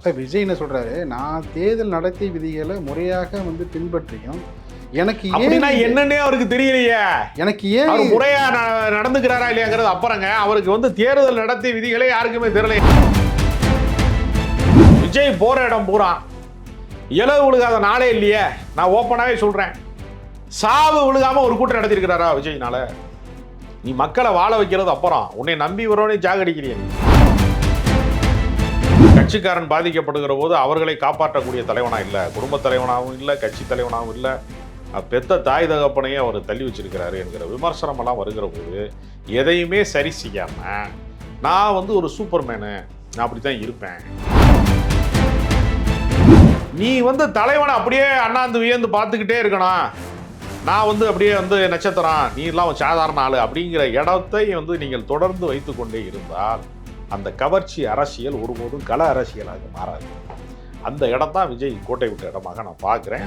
இப்போ விஜய் என்ன சொல்றாரு, நான் தேர்தல் நடத்தை விதிகளை முறையாக பின்பற்றியும் எனக்கு ஏன் அப்படின்னா என்னன்னே அவருக்கு தெரியலையே. எனக்கு ஏன் அவர் முறையா நடந்துக்கிறாரா இல்லையாங்கிறது அப்புறங்க. அவருக்கு தேர்தல் நடத்தை விதிகளே யாருக்குமே தெரியல. விஜய் போற இடம் பூரா இலவு விழுகாத நாளே இல்லையே. நான் ஓப்பனாவே சொல்றேன், சாவு விழுகாம ஒரு கூட்டம் நடத்திருக்கிறாரா விஜய்னால? நீ மக்களை வாழ வைக்கிறது அப்புறம், உன்னை நம்பி வரவனே ஜாகடிக்கிறீங்க. கட்சிக்காரன் பாதிக்கப்படுகிற போது அவர்களை காப்பாற்றக்கூடிய தலைவனா இல்லை, குடும்ப தலைவனாகவும் இல்லை, கட்சி தலைவனாகவும் இல்லை, பெத்த தாய் தகப்பனையே அவர் தள்ளி வச்சிருக்கிறாரு என்கிற விமர்சனம் எல்லாம் வருகிற போது எதையுமே சரி செய்யாம நான் ஒரு சூப்பர்மேனு, நான் அப்படித்தான் இருப்பேன். நீ தலைவனை அப்படியே அண்ணாந்து வியந்து பார்த்துக்கிட்டே இருக்கணும். நான் அப்படியே நட்சத்திரம், நீ எல்லாம் சாதாரண ஆளு அப்படிங்கிற இடத்தை நீங்கள் தொடர்ந்து வைத்து கொண்டே இருந்தால் அந்த கவர்ச்சி அரசியல் ஒருபோதும் கள அரசியலாக மாறாது. அந்த இடத்தான் விஜய் கோட்டை விட்ட இடமாக நான் பார்க்குறேன்.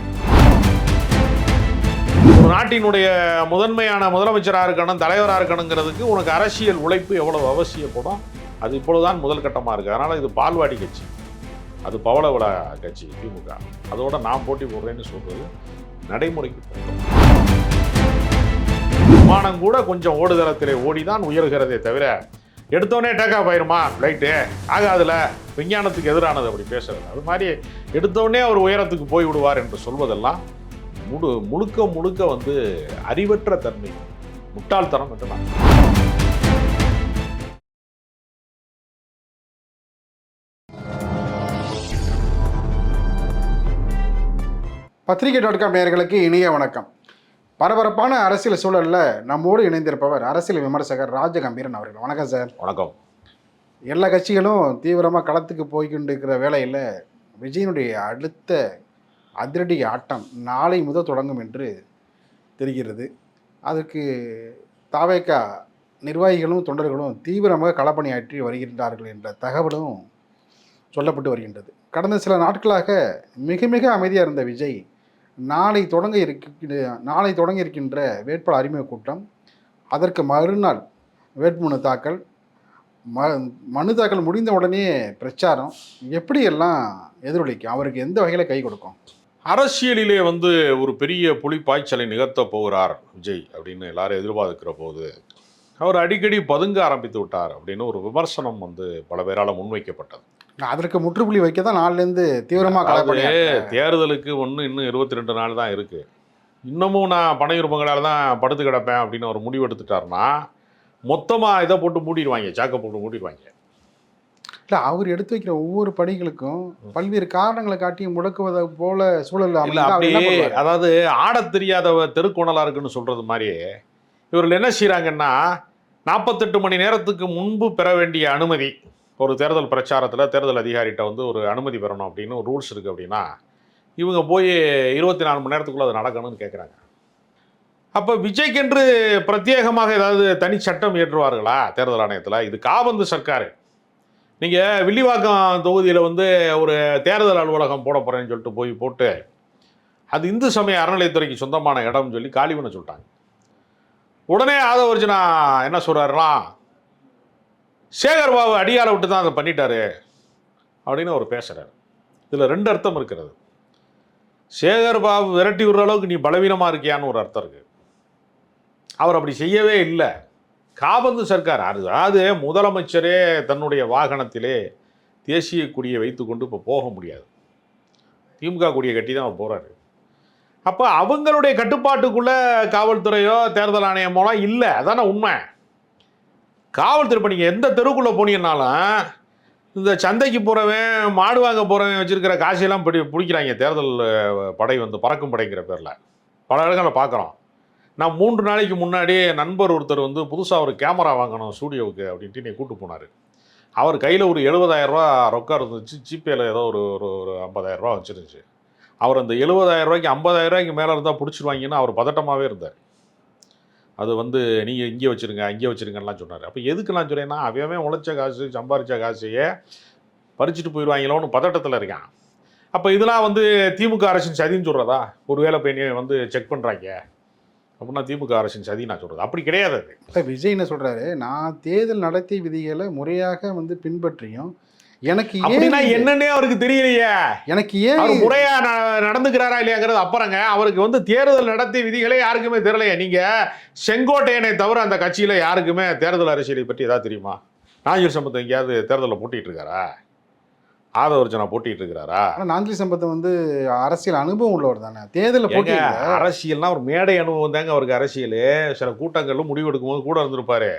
ஒரு நாட்டினுடைய முதன்மையான முதலமைச்சராக இருக்கணும், தலைவராக இருக்கணுங்கிறதுக்கு உனக்கு அரசியல் உழைப்பு எவ்வளவு அவசியப்படும், அது இப்பொழுதுதான் முதல் கட்டமாக இருக்குது. அதனால் இது பால்வாடி கட்சி, அது பவள விழா கட்சி திமுக. அதோட நான் போட்டி போடுறேன்னு சொல்றது நடைமுறைக்கு பொருத்தம். விமானம் கூட கொஞ்சம் ஓடுதளத்திலே ஓடிதான் உயர்கிறதே தவிர எடுத்தோடனே டேக்காப் ஆயிருமா ஃப்ளைட்டு ஆகாதுல, விஞ்ஞானத்துக்கு எதிரானது அப்படி பேசுறது. அது மாதிரி எடுத்தோடனே அவர் உயரத்துக்கு போய் விடுவார் என்று சொல்வதெல்லாம் முழுக்க முழுக்க அறிவற்ற தன்மை, முட்டாள்தனம் என்று நான் பத்திரிகை.com நேயர்களுக்கு இனிய வணக்கம். பரபரப்பான அரசியல் சூழலில் நம்மோடு இணைந்திருப்பவர் அரசியல் விமர்சகர் ராஜகம்பீரன் அவர்கள். வணக்கம் சார். வணக்கம். எல்லா கட்சிகளும் தீவிரமாக களத்துக்கு போய்கிட்டு இருக்கிற வேளையில் விஜயனுடைய அடுத்த அதிரடி ஆட்டம் நாளை முதல் தொடங்கும் என்று தெரிகிறது. அதுக்கு தாவேகா நிர்வாகிகளும் தொண்டர்களும் தீவிரமாக களப்பணியாற்றி வருகின்றார்கள் என்ற தகவலும் சொல்லப்பட்டு வருகின்றது. கடந்த சில நாட்களாக மிக மிக அமைதியாக இருந்த விஜய் நாளை தொடங்க இருக்கின்ற வேட்பாளர் அறிமுக கூட்டம், அதற்கு மறுநாள் வேட்புமனு தாக்கல், மனு தாக்கல் முடிந்த உடனே பிரச்சாரம், எப்படியெல்லாம் எதிரொலிக்கும், அவருக்கு எந்த வகையில் கை கொடுக்கும்? அரசியலிலே ஒரு பெரிய புலிப்பாய்ச்சலை நிகழ்த்த போகிறார் விஜய் அப்படின்னு எல்லாரும் எதிர்பார்க்கிற போது அவர் அடிக்கடி பதுங்க ஆரம்பித்து விட்டார் அப்படின்னு ஒரு விமர்சனம் பல பேரால் முன்வைக்கப்பட்டது. அதற்கு முற்றுப்புள்ளி வைக்க தான் நாளிலேருந்து தீவிரமாக தேர்தலுக்கு இன்னும் 22 நாள் தான் இருக்குது. இன்னமும் நான் பனையுறுமங்களால் தான் படுத்து கிடப்பேன் அப்படின்னு ஒரு முடிவு எடுத்துட்டாருன்னா மொத்தமாக இதை போட்டு மூடிடுவாங்க, சாக்கை போட்டு மூடிடுவாங்க. இல்லை, அவர் எடுத்து வைக்கிற ஒவ்வொரு பணிகளுக்கும் பல்வேறு காரணங்களை காட்டி முடக்குவதை போல சூழல் இல்லை. அப்படியே அதாவது ஆடத் தெரியாத தெருக்கோணலாக இருக்குன்னு சொல்கிறது மாதிரியே இவர்கள் என்ன செய்கிறாங்கன்னா 48 மணி நேரத்துக்கு முன்பு பெற வேண்டிய அனுமதி, ஒரு தேர்தல் பிரச்சாரத்தில் தேர்தல் அதிகாரிகிட்ட ஒரு அனுமதி பெறணும் அப்படின்னு ஒரு ரூல்ஸ் இருக்குது. அப்படின்னா இவங்க போய் 24 மணி நேரத்துக்குள்ளே அது நடக்கணும்னு கேட்குறாங்க. அப்போ விஜய்க்கென்று பிரத்யேகமாக ஏதாவது தனி சட்டம் இயற்றுவார்களா தேர்தல் ஆணையத்தில்? இது காபந்து சர்க்கார். நீங்கள் வில்லிவாக்கம் தொகுதியில் ஒரு தேர்தல் அலுவலகம் போட போகிறேன்னு சொல்லிட்டு போட்டு அது இந்து சமய அறநிலையத்துறைக்கு சொந்தமான இடம்னு சொல்லி காலி பண்ண சொல்லிட்டாங்க. உடனே ஆதவர்ஜனா என்ன சொல்கிறாருன்னா, சேகர் பாபு அடியால விட்டு தான் அதை பண்ணிட்டாரு அப்படின்னு அவர் பேசுகிறார். இதில் 2 அர்த்தம் இருக்கிறது. சேகர் பாபு விரட்டி விடுற அளவுக்கு நீ பலவீனமாக இருக்கியான்னு ஒரு அர்த்தம் இருக்குது. அவர் அப்படி செய்யவே இல்லை. காபந்து சர்க்கார். அதாவது முதலமைச்சரே தன்னுடைய வாகனத்திலே தேசிய கொடியை வைத்து கொண்டு இப்போ போக முடியாது, திமுக கொடியை கட்டி தான் அவர் போகிறாரு. அப்போ அவங்களுடைய கட்டுப்பாட்டுக்குள்ளே காவல்துறையோ தேர்தல் ஆணையமோ இல்லை. அதான உண்மை. காவல்துறை இப்போ நீங்கள் எந்த தெருவுக்குள்ளே போனீங்கன்னாலும் இந்த சந்தைக்கு போகிறவன், மாடு வாங்க போகிறவன் வச்சுருக்கிற காசையெல்லாம் பிடிக்கிறாங்க தேர்தல் படை பறக்கும் படைங்கிற பேரில். பல இடங்களில் பார்க்குறோம். நான் 3 நாளைக்கு முன்னாடி நண்பர் ஒருத்தர் புதுசாக ஒரு கேமரா வாங்கணும் ஸ்டூடியோவுக்கு அப்படின்ட்டு நீ கூப்பிட்டு போனார். அவர் கையில் ஒரு 70,000 ரூபா ரொக்கம் இருந்துச்சு, ஜிபேயில் ஏதோ ஒரு 50,000 ரூபா வச்சுருந்துச்சு. அவர் அந்த 70,000 ரூபாய்க்கு 50,000 ரூபாய்க்கு மேலே இருந்தால் பிடிச்சிருவாங்கன்னு அவர் பதட்டமாகவே இருந்தார். அது நீங்கள் இங்கே வச்சுருங்க அங்கே வச்சுருங்கலாம் சொன்னார். அப்போ எதுக்கு நான் சொல்கிறேன்னா, அவன் உழைச்ச காசு சம்பாரித்த காசையே பறிச்சுட்டு போயிடுவாங்களோன்னு பதட்டத்தில் இருக்கான். அப்போ இதெல்லாம் திமுக அரசின் சதின்னு சொல்கிறதா? ஒரு வேலை போய் செக் பண்ணுறாங்க அப்படின்னா திமுக அரசின் சதி நான் சொல்கிறது அப்படி கிடையாது. அது இப்போ விஜய் என்ன சொல்கிறாரு, நான் தேர்தல் நடத்தை விதிகளை முறையாக பின்பற்றியும் எனக்கு அப்படின்னா ஏன் என்னன்னே அவருக்கு தெரியலையே. எனக்கு ஏன் அவர் முறையா நடந்துக்கிறாரா இல்லையாங்கிறது அப்புறங்க. அவருக்கு வந்து தேர்தல் நடத்தை விதிகளே யாருக்குமே தெரியலையே. நீங்க செங்கோட்டையனை தவிர அந்த கட்சியில யாருக்குமே தேர்தல் அரசியலை பற்றி ஏதாவது தெரியுமா? நாஞ்சில் சம்பத் எங்கேயாவது தேர்தலில் போட்டிட்டு இருக்காரா? ஆதவர்ஜனா போட்டிட்டு இருக்கிறாரா? ஆனா நாஞ்சில் சம்பத் வந்து அரசியல் அனுபவம் உள்ளவர் தானே, தேர்தலில் போட்டி ஏங்க இல்லை. அரசியல்னா ஒரு மேடை அனுபவம் தாங்க அவருக்கு அரசியல். சில கூட்டங்களில் முடிவு எடுக்கும்போது கூட இருந்திருப்பாரு.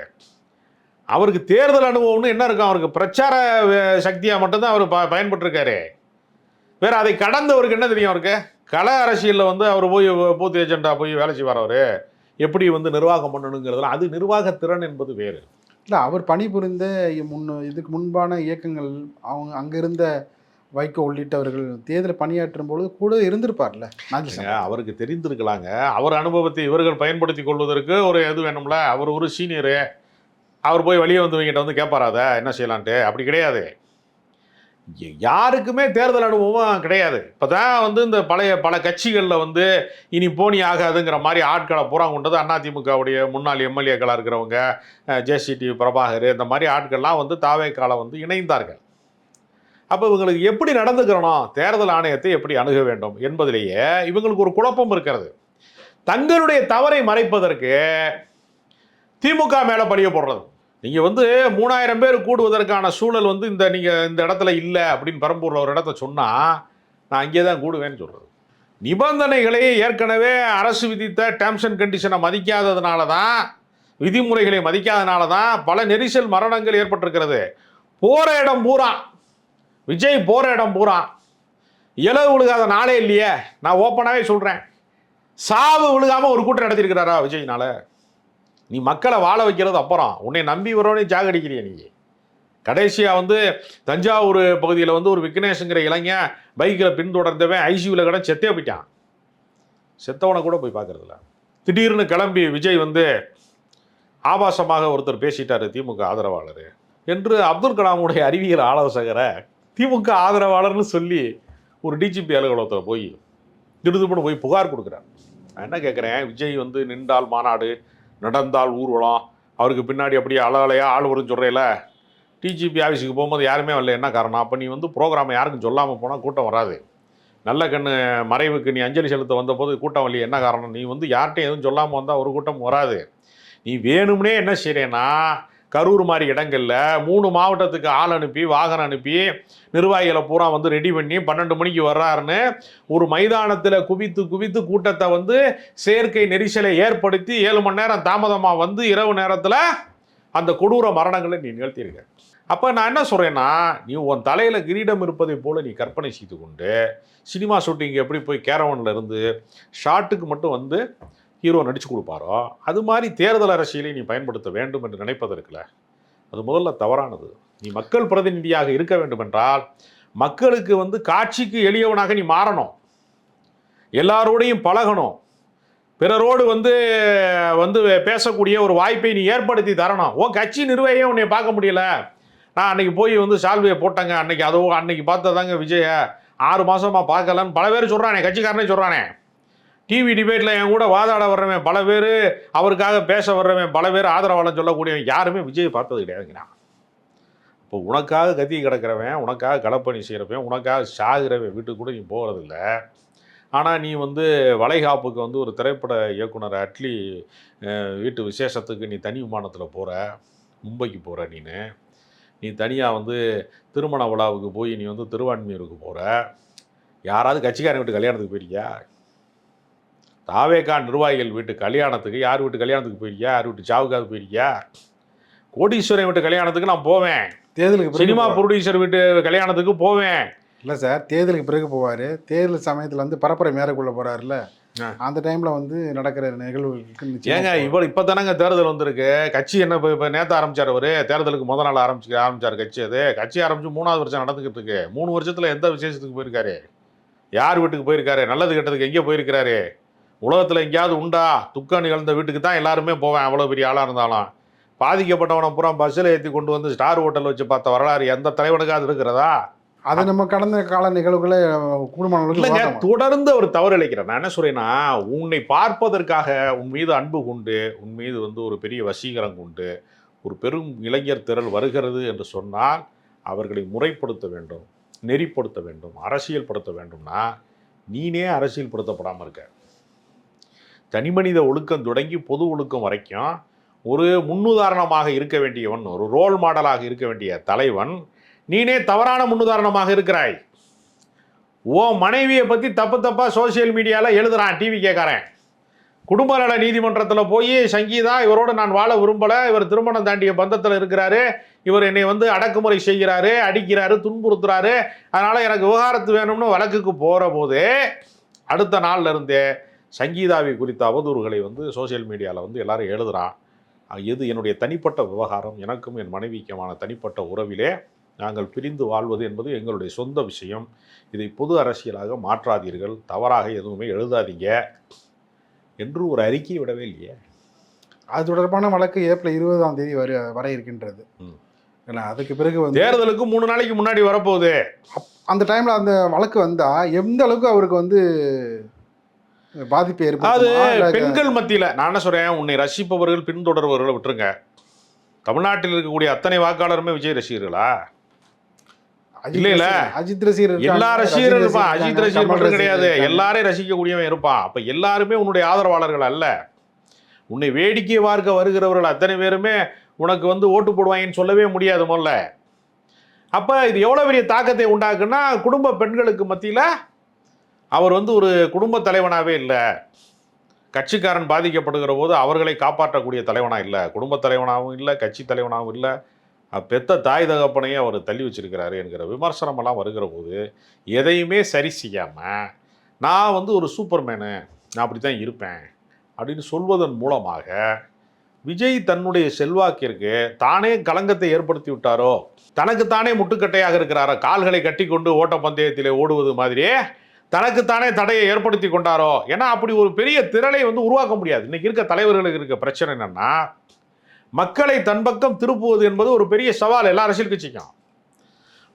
அவருக்கு தேர்தல் அனுபவம்னு என்ன இருக்கும்? அவருக்கு பிரச்சார சக்தியா மட்டும்தான் அவர் பயன்பட்டுருக்காரு. வேற அதை கடந்தவருக்கு என்ன தெரியும் அவருக்கு? கள அரசியலில் வந்து அவர் போய் பூத் ஏஜெண்டா போய் வேலை செய்வார். அவர் எப்படி வந்து நிர்வாகம் பண்ணணுங்கிறதுலாம் அது நிர்வாக திறன் என்பது வேறு. இல்லை, அவர் பணிபுரிந்த இதுக்கு முன்பான இயக்கங்கள், அவங்க அங்கே இருந்த வைகோ உள்ளிட்டவர்கள் தேர்தல் பணியாற்றும் பொழுது கூட இருந்திருப்பார்ல நாஞ்சில் சம்பத். அவருக்கு தெரிந்திருக்கலாங்க. அவர் அனுபவத்தை இவர்கள் பயன்படுத்தி கொள்வதற்கு ஒரு இது வேணும்ல. அவர் ஒரு சீனியரு. அவர் போய் வெளியே வந்து இவங்கிட்ட வந்து கேட்பாராத என்ன செய்யலான்ட்டு? அப்படி கிடையாது. யாருக்குமே தேர்தல் அனுபவம் கிடையாது. இப்போ தான் வந்து இந்த பல கட்சிகளில் வந்து இனி போனி ஆகாதுங்கிற மாதிரி ஆட்களை பூரா கொண்டது அதிமுகவுடைய முன்னாள் எம்எல்ஏக்களாக இருக்கிறவங்க, ஜேசிடி பிரபாகர், இந்த மாதிரி ஆட்கள்லாம் வந்து தாவேக்கால வந்து இணைந்தார்கள். அப்போ இவங்களுக்கு எப்படி நடந்துக்கிறணும், தேர்தல் ஆணையத்தை எப்படி அணுக வேண்டும் என்பதிலேயே இவங்களுக்கு ஒரு குழப்பம் இருக்கிறது. தங்களுடைய தவறை மறைப்பதற்கு திமுக மேலே பழிய போடுறது. நீங்கள் வந்து 3000 பேர் கூடுவதற்கான சூழல் வந்து நீங்கள் இந்த இடத்துல இல்லை அப்படின்னு பெரம்பூரில் ஒரு இடத்த சொன்னால் நான் அங்கே தான் கூடுவேன்னு சொல்கிறது. நிபந்தனைகளை ஏற்கனவே அரசு விதித்த டேர்ம்ஸ் அண்ட் கண்டிஷனை மதிக்காததுனால தான், விதிமுறைகளை மதிக்காதனால தான் பல நெரிசல் மரணங்கள் ஏற்பட்டிருக்கிறது. போகிற இடம் பூரா விஜய் போகிற இடம் பூரா இலவு விழுகாத நாளே இல்லையே. நான் ஓப்பனாகவே சொல்கிறேன், சாவு விழுகாமல் ஒரு கூட்டம் நடத்தியிருக்கிறாரா விஜய்னால? நீ மக்களை வாழ வைக்கிறது அப்புறம், உன்னை நம்பி வரவனே ஜாகடிக்கிறிய நீ. கடைசியாக வந்து தஞ்சாவூர் பகுதியில் வந்து ஒரு விக்னேஷுங்கிற இளைஞன் பைக்கில் பின்தொடர்ந்தவன் ஐசியூவில் கடை செத்தே போயிட்டான். செத்தவனை கூட போய் பார்க்கறதில்ல. திடீர்னு கிளம்பி விஜய் வந்து ஆபாசமாக ஒருத்தர் பேசிட்டாரு திமுக ஆதரவாளர் என்று அப்துல் கலாமுடைய அறிவியல் ஆலோசகரை திமுக ஆதரவாளர்னு சொல்லி ஒரு டிஜிபி அலுவலகத்தில் போய் திடுதுப்புன்னு போய் புகார் கொடுக்குறார். நான் என்ன கேட்குறேன், விஜய் வந்து நின்றால் மாநாடு, நடந்தால் ஊர்வலம், அவருக்கு பின்னாடி அப்படியே அலையா ஆள் வரும்னு சொல்கிறேல, டிஜிபி ஆஃபீஸுக்கு போகும்போது யாருமே வரல, என்ன காரணம்? அப்போ நீ வந்து ப்ரோக்ராமை யாருக்கும் சொல்லாமல் போனால் கூட்டம் வராது. நல்ல கண்ணு மறைவுக்கு நீ அஞ்சலி செலுத்த வந்தபோது கூட்டம் வரலையே, என்ன காரணம்? நீ வந்து யார்கிட்டையும் எதுவும் சொல்லாமல் வந்தால் ஒரு கூட்டம் வராது. நீ வேணும்னே என்ன செய்கிறேன்னா, கரூர் மாதிரி இடங்களில் 3 மாவட்டத்துக்கு ஆள் அனுப்பி, வாகனம் அனுப்பி, நிர்வாகிகளை பூரா வந்து ரெடி பண்ணி 12 மணிக்கு வர்றாருன்னு ஒரு மைதானத்தில் குவித்து கூட்டத்தை வந்து செயற்கை நெரிசலை ஏற்படுத்தி 7 மணி நேரம் தாமதமாக வந்து இரவு நேரத்தில் அந்த கொடூர மரணங்களை நீ நிகழ்த்தியிருக்க. அப்போ நான் என்ன சொல்கிறேன்னா, நீ உன் தலையில் கிரீடம் இருப்பதை போல் நீ கற்பனை செய்து கொண்டு சினிமா ஷூட்டிங் எப்படி போய் கேரவனில் இருந்து ஷாட்டுக்கு மட்டும் வந்து ஹீரோ நடித்து கொடுப்பாரோ அது மாதிரி தேர்தல் அரசியலை நீ பயன்படுத்த வேண்டும் என்று நினைப்பதற்குல அது முதல்ல தவறானது. நீ மக்கள் பிரதிநிதியாக இருக்க வேண்டும் என்றால் மக்களுக்கு வந்து காட்சிக்கு எளியவனாக நீ மாறணும், எல்லாரோடையும் பழகணும், பிறரோடு வந்து வந்து பேசக்கூடிய ஒரு வாய்ப்பை நீ ஏற்படுத்தி தரணும். உன் கட்சி நிர்வாகியே உன்னை பார்க்க முடியல. நான் அன்னைக்கு போய் வந்து சால்வையை போட்டேங்க, அன்னைக்கு பார்த்ததாங்க விஜய 6 மாதமாக பார்க்கலன்னு பல பேர் சொல்கிறானே, கட்சிக்காரனே சொல்கிறானே. டிவி டிபேட்டில் என் கூட வாதாட வர்றவன் பல பேர், அவருக்காக பேச வர்றவன் பல பேர், ஆதரவாளன் சொல்லக்கூடியவன் யாருமே விஜய் பார்த்தது கிடையாதுங்கண்ணா. இப்போ உனக்காக கத்தி கிடக்கிறவன், உனக்காக களப்பணி செய்கிறவன், உனக்காக சாகிறவன் வீட்டுக்கு கூட நீ போகிறதில்ல. ஆனால் நீ வந்து வளைகாப்புக்கு வந்து ஒரு திரைப்பட இயக்குனர் அட்லி வீட்டு விசேஷத்துக்கு நீ தனி விமானத்தில் போகிற, மும்பைக்கு போகிற, நீ தனியாக வந்து திருமண விழாவுக்கு போய் நீ வந்து திருவான்மியூருக்கு போகிற. யாராவது கட்சிக்காரன் வீட்டு கல்யாணத்துக்கு போயிருக்கியா? தாவேகா நிர்வாகிகள் வீட்டு கல்யாணத்துக்கு, யார் வீட்டு கல்யாணத்துக்கு போயிருக்கியா? யார் வீட்டு சாவுக்காவது போயிருக்கியா? கோடீஸ்வரன் வீட்டு கல்யாணத்துக்கு நான் போவேன், தேர்தலுக்கு சினிமா ப்ரொடியூசர் வீட்டு கல்யாணத்துக்கு போவேன். இல்லை சார், தேர்தலுக்கு பிறகு போவார். தேர்தல் சமயத்தில் வந்து பரப்புரை மேறக்குள்ளே போகிறாருல, அந்த டைமில் வந்து நடக்கிற நிகழ்வுகளுக்கு ஏங்க இப்போ தானங்க தேர்தல் வந்திருக்கு. கட்சி என்ன இப்போ நேற்று ஆரம்பிச்சார் அவர், தேர்தலுக்கு முதல் நாள் ஆரம்பிச்சார் கட்சி. அது கட்சி ஆரம்பித்து 3வது வருஷம் நடந்துக்கிட்டு இருக்கு. 3 வருஷத்தில் எந்த விசேஷத்துக்கு போயிருக்காரு? யார் வீட்டுக்கு போயிருக்காரு? நல்லது கெட்டதுக்கு எங்கே போயிருக்கிறாரு? உலகத்தில் எங்கேயாவது உண்டா? துக்கம் நிகழ்ந்த வீட்டுக்கு தான் எல்லாருமே போவேன், அவ்வளோ பெரிய ஆளாக இருந்தாலும். பாதிக்கப்பட்டவனை பூரா பஸ்ஸில் ஏற்றி கொண்டு வந்து ஸ்டார் ஹோட்டல் வச்சு பார்த்த வரலாறு எந்த தலைவனுக்காவது இருக்கிறதா? அது நம்ம கடந்த கால நிகழ்வுகளை இல்லைங்க, தொடர்ந்து அவர் தவறு இழைக்கிறார். நான் என்ன சொல்றேன்னா, உன்னை பார்ப்பதற்காக உன் மீது அன்பு கொண்டு, உன் மீது வந்து ஒரு பெரிய வசீகரம் கொண்டு ஒரு பெரும் இளைஞர் திரள் வருகிறது என்று சொன்னால் அவர்களை முறைப்படுத்த வேண்டும், நெறிப்படுத்த வேண்டும், அரசியல் படுத்த வேண்டும்னா நீனே அரசியல் படுத்தப்படாமல் இருக்க. தனிமனித ஒழுக்கம் தொடங்கி பொது ஒழுக்கம் வரைக்கும் ஒரு முன்னுதாரணமாக இருக்க வேண்டியவன், ஒரு ரோல் மாடலாக இருக்க வேண்டிய தலைவன் நீனே தவறான முன்னுதாரணமாக இருக்கிறாய். ஓ மனைவியை பற்றி தப்பு தப்பாக சோசியல் மீடியாவில் எழுதுறான் டிவி கேட்குறேன். குடும்ப நல நீதிமன்றத்தில் போய் சங்கீதா இவரோடு நான் வாழ விரும்பலை, இவர் திருமணம் தாண்டிய பந்தத்தில் இருக்கிறாரு, இவர் என்னை வந்து அடக்குமுறை செய்கிறாரு, அடிக்கிறாரு, துன்புறுத்துறாரு, அதனால் எனக்கு விவகாரத்து வேணும்னு வழக்குக்கு போகிற போதே அடுத்த நாள்ல இருந்தே சங்கீதாவை குறித்த அவதூறுகளை வந்து சோசியல் மீடியாவில் வந்து எல்லாரும் எழுதுகிறான். இது என்னுடைய தனிப்பட்ட விவகாரம், எனக்கும் என் மனைவிக்குமான தனிப்பட்ட உறவிலே நாங்கள் பிரிந்து வாழ்வது என்பது எங்களுடைய சொந்த விஷயம், இதை பொது அரசியலாக மாற்றாதீர்கள், தவறாக எதுவுமே எழுதாதீங்க என்று ஒரு அறிக்கை விடவே இல்லையே. அது தொடர்பான வழக்கு ஏப்ரல் 20ஆம் தேதி வர இருக்கின்றது. ஏன்னா அதுக்கு பிறகு வந்து தேர்தலுக்கு 3 நாளைக்கு முன்னாடி வரப்போகுது. அந்த டைமில் அந்த வழக்கு வந்தால் எந்த அளவுக்கு அவருக்கு வந்து பாதிப்பு அது ஏற்படும்? பெண்கள் மத்தியில் நான் என்ன சொல்கிறேன், உன்னை ரசிப்பவர்கள் பின்தொடர்பவர்களை விட்டுருங்க. தமிழ்நாட்டில் இருக்கக்கூடிய அத்தனை வாக்காளருமே விஜய் ரசிகர்களா? இல்ல அஜித் ரசிகர் எல்லா ரசிகரும் இருப்பான். அஜித் ரசிகர் மட்டும் கிடையாது, எல்லாரையும் ரசிக்கக்கூடியவன் இருப்பான். அப்ப எல்லாருமே உன்னுடைய ஆதரவாளர்கள் அல்ல. உன்னை வேடிக்கை பார்க்க வருகிறவர்கள் அத்தனை பேருமே உனக்கு வந்து ஓட்டு போடுவாங்கன்னு சொல்லவே முடியாது முதல்ல. அப்ப இது எவ்வளவு பெரிய தாக்கத்தை உண்டாக்குன்னா, குடும்ப பெண்களுக்கு மத்தியில் அவர் வந்து ஒரு குடும்ப தலைவனாகவே இல்லை. கட்சிக்காரன் பாதிக்கப்படுகிற போது அவர்களை காப்பாற்றக்கூடிய தலைவனா இல்லை, குடும்ப தலைவனாகவும் இல்லை, கட்சி தலைவனாகவும் இல்லை, பெத்த தாய் தகப்பனையே அவர் தள்ளி வச்சிருக்கிறாரு என்கிற விமர்சனமெல்லாம் வருகிற போது எதையுமே சரி செய்யாமல் நான் வந்து ஒரு சூப்பர்மேனு, நான் அப்படி தான் இருப்பேன் அப்படின்னு சொல்வதன் மூலமாக விஜய் தன்னுடைய செல்வாக்கிற்கு தானே களங்கத்தை ஏற்படுத்தி விட்டாரோ, தனக்குத்தானே முட்டுக்கட்டையாக இருக்கிறாரோ, கால்களை கட்டி கொண்டு ஓட்டப்பந்தயத்திலே ஓடுவது மாதிரியே தனக்குத்தானே தடையை ஏற்படுத்தி கொண்டாரோ. ஏன்னா அப்படி ஒரு பெரிய திரளை வந்து உருவாக்க முடியாது. இன்னைக்கு இருக்க தலைவர்களுக்கு இருக்க பிரச்சனை என்னன்னா, மக்களை தன் பக்கம் திருப்புவது என்பது ஒரு பெரிய சவால் எல்லா அரசியல் கட்சிக்கும்.